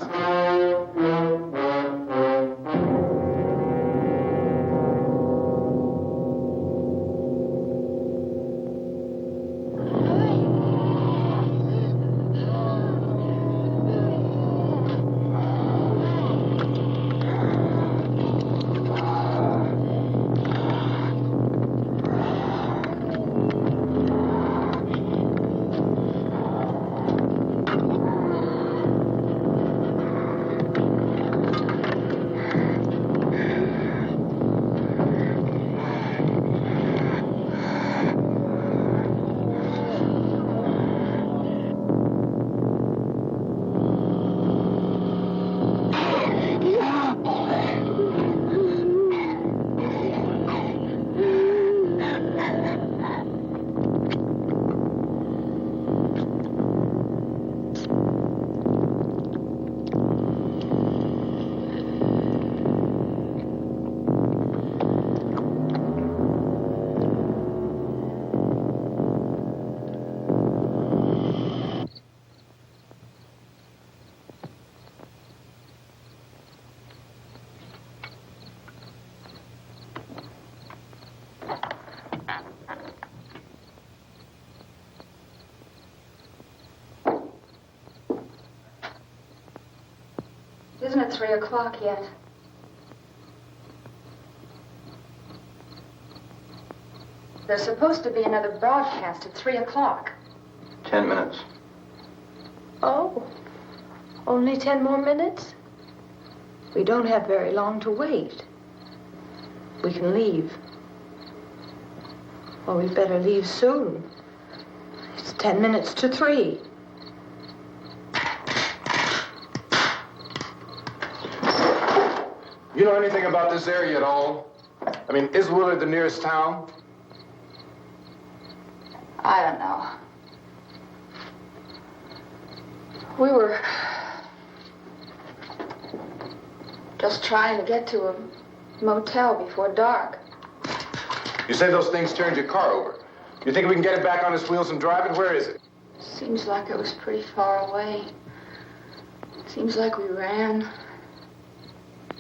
Isn't it 3 o'clock yet? There's supposed to be another broadcast at 3 o'clock. 10 minutes. Oh, only 10 more minutes? We don't have very long to wait. We can leave. Well, we'd better leave soon. It's 10 minutes to 3. You know anything about this area at all? I mean, is Willard the nearest town? I don't know. We were just trying to get to a motel before dark. You say those things turned your car over. You think we can get it back on its wheels and drive it? Where is it? Seems like it was pretty far away. Seems like we ran.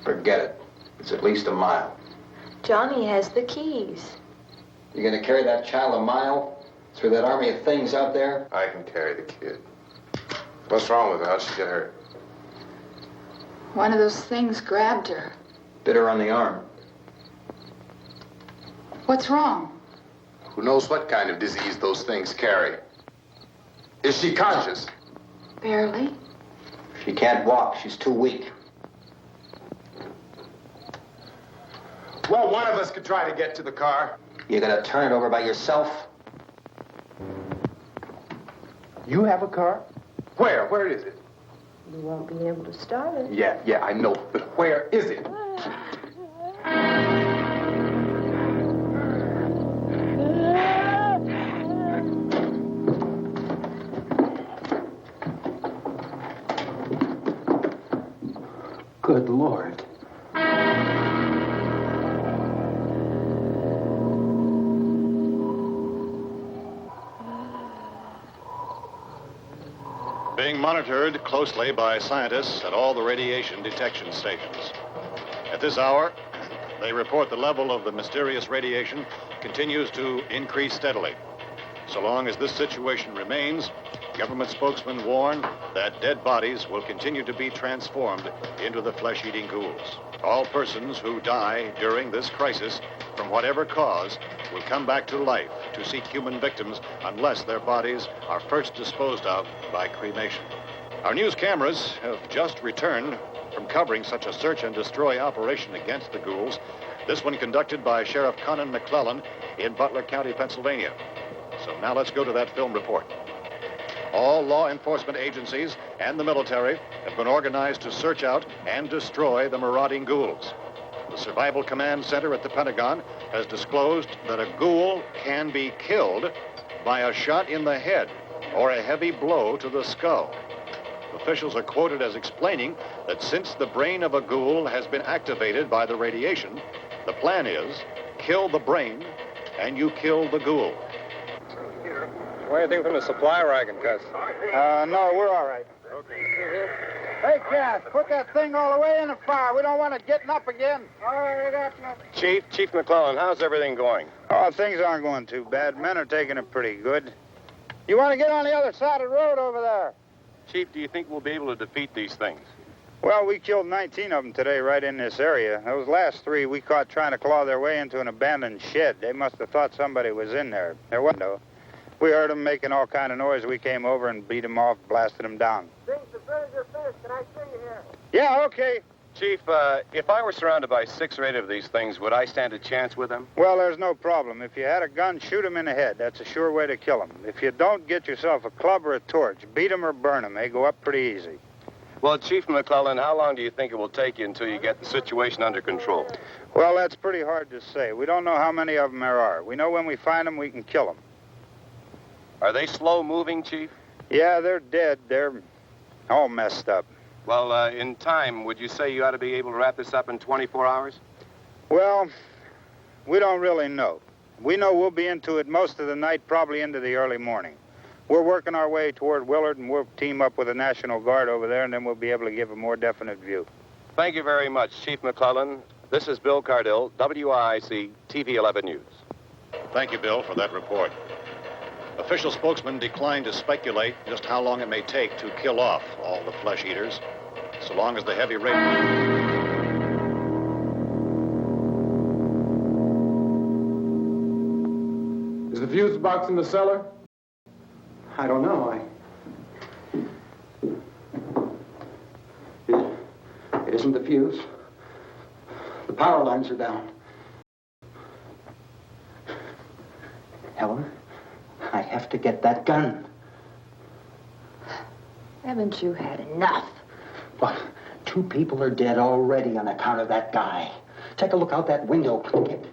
Forget it. It's at least a mile. Johnny has the keys. You gonna carry that child a mile through that army of things out there? I can carry the kid. What's wrong with her? How'd she get hurt? One of those things grabbed her. Bit her on the arm. What's wrong? Who knows what kind of disease those things carry? Is she conscious? Barely. She can't walk. She's too weak. Well, one of us could try to get to the car. You gonna turn it over by yourself? You have a car? Where? Where is it? You won't be able to start it. Yeah, I know. But where is it? Good Lord. Being monitored closely by scientists at all the radiation detection stations. At this hour, they report the level of the mysterious radiation continues to increase steadily. So long as this situation remains, government spokesmen warn that dead bodies will continue to be transformed into the flesh-eating ghouls. All persons who die during this crisis, from whatever cause, will come back to life to seek human victims unless their bodies are first disposed of by cremation. Our news cameras have just returned from covering such a search and destroy operation against the ghouls, this one conducted by Sheriff Conan McClellan in Butler County, Pennsylvania. So now let's go to that film report. All law enforcement agencies and the military have been organized to search out and destroy the marauding ghouls. The Survival Command Center at the Pentagon has disclosed that a ghoul can be killed by a shot in the head or a heavy blow to the skull. Officials are quoted as explaining that since the brain of a ghoul has been activated by the radiation, the plan is kill the brain and you kill the ghoul. What do you think from the supply wagon, Cuz? No, we're all right. Okay. Hey, Cass, put that thing all the way in the fire. We don't want it getting up again. All right, Chief McClellan, how's everything going? Oh, things aren't going too bad. Men are taking it pretty good. You want to get on the other side of the road over there? Chief, do you think we'll be able to defeat these things? Well, we killed 19 of them today right in this area. Those last 3 we caught trying to claw their way into an abandoned shed. They must have thought somebody was in there. There wasn't, though. We heard them making all kind of noise. We came over and beat them off, blasted them down. Things are better than finished. Can I see you here? Yeah, okay. Chief, if I were surrounded by 6 or 8 of these things, would I stand a chance with them? Well, there's no problem. If you had a gun, shoot them in the head. That's a sure way to kill them. If you don't, get yourself a club or a torch. Beat them or burn them. They go up pretty easy. Well, Chief McClellan, how long do you think it will take you until you get the situation under control? Well, that's pretty hard to say. We don't know how many of them there are. We know when we find them, we can kill them. Are they slow-moving, Chief? Yeah, they're dead. They're all messed up. Well, in time, would you say you ought to be able to wrap this up in 24 hours? Well, we don't really know. We know we'll be into it most of the night, probably into the early morning. We're working our way toward Willard, and we'll team up with the National Guard over there, and then we'll be able to give a more definite view. Thank you very much, Chief McClellan. This is Bill Cardill, WIC TV 11 News. Thank you, Bill, for that report. Official spokesman declined to speculate just how long it may take to kill off all the flesh eaters, so long as the heavy rain... Is the fuse box in the cellar? I don't know. It isn't the fuse. The power lines are down. Helen, I have to get that gun. Haven't you had enough? What? 2 people are dead already on account of that guy. Take a look out that window, Clinkett.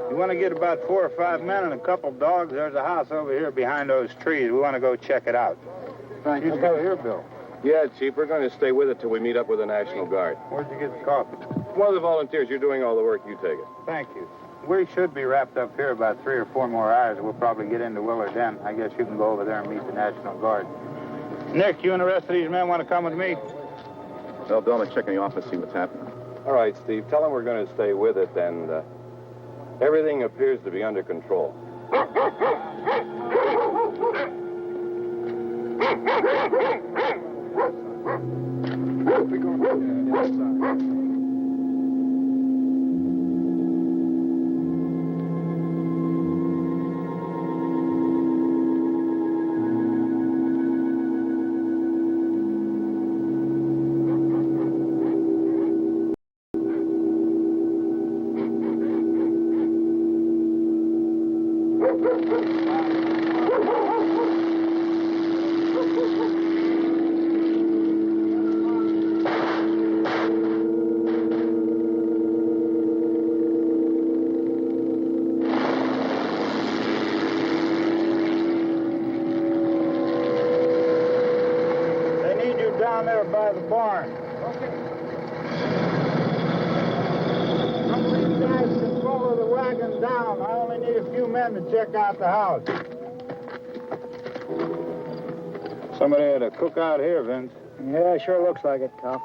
You want to get about 4 or 5 men and a couple dogs? There's a house over here behind those trees. We want to go check it out. Thank you. Go here, Bill. Yeah, Chief, we're going to stay with it till we meet up with the National Guard. Where'd you get the coffee? One of the volunteers, you're doing all the work, you take it. Thank you. We should be wrapped up here about 3 or 4 more hours. We'll probably get into Willard then. I guess you can go over there and meet the National Guard. Nick, you and the rest of these men want to come with me? Well, Bill, let's check in the office, see what's happening. All right, Steve, tell them we're going to stay with it, and everything appears to be under control. Down there by the barn. Okay. Some of these guys can follow the wagon down. I only need a few men to check out the house. Somebody had a cook out here, Vince. Yeah, sure looks like it, Tom.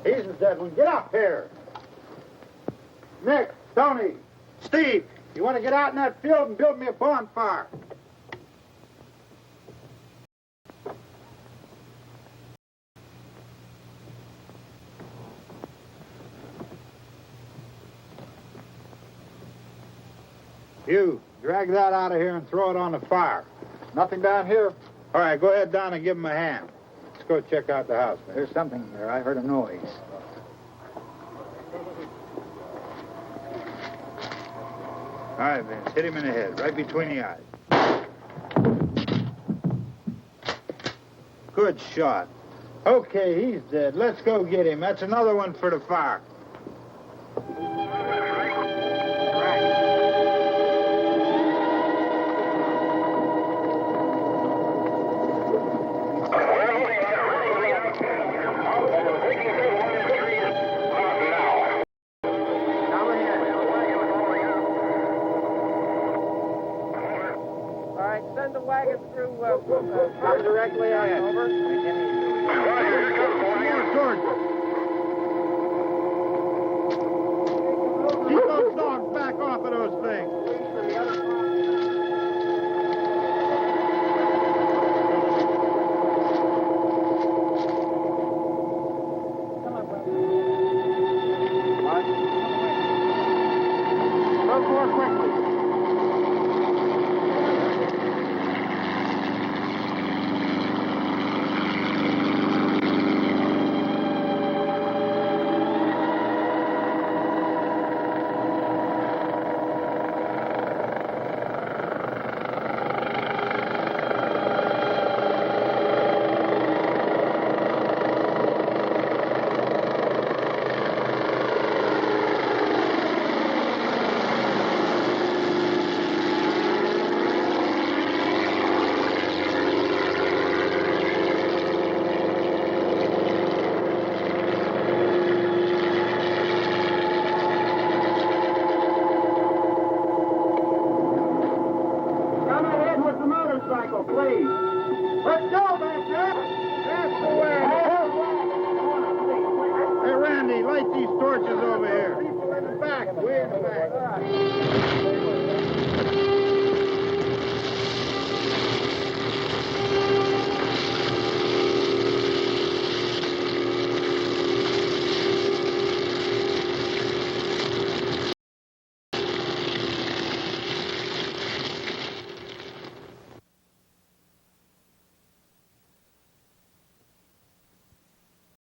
He's the dead one. Get up here. Nick, Tony, Steve, you want to get out in that field and build me a bonfire? You, drag that out of here and throw it on the fire. Nothing down here. All right, go ahead down and give him a hand. Let's go check out the house. There's something there. I heard a noise. All right, Vince, hit him in the head, right between the eyes. Good shot. Okay, he's dead. Let's go get him. That's another one for the fire. Send the wagon through, come directly on over. Keep those dogs back off of those things.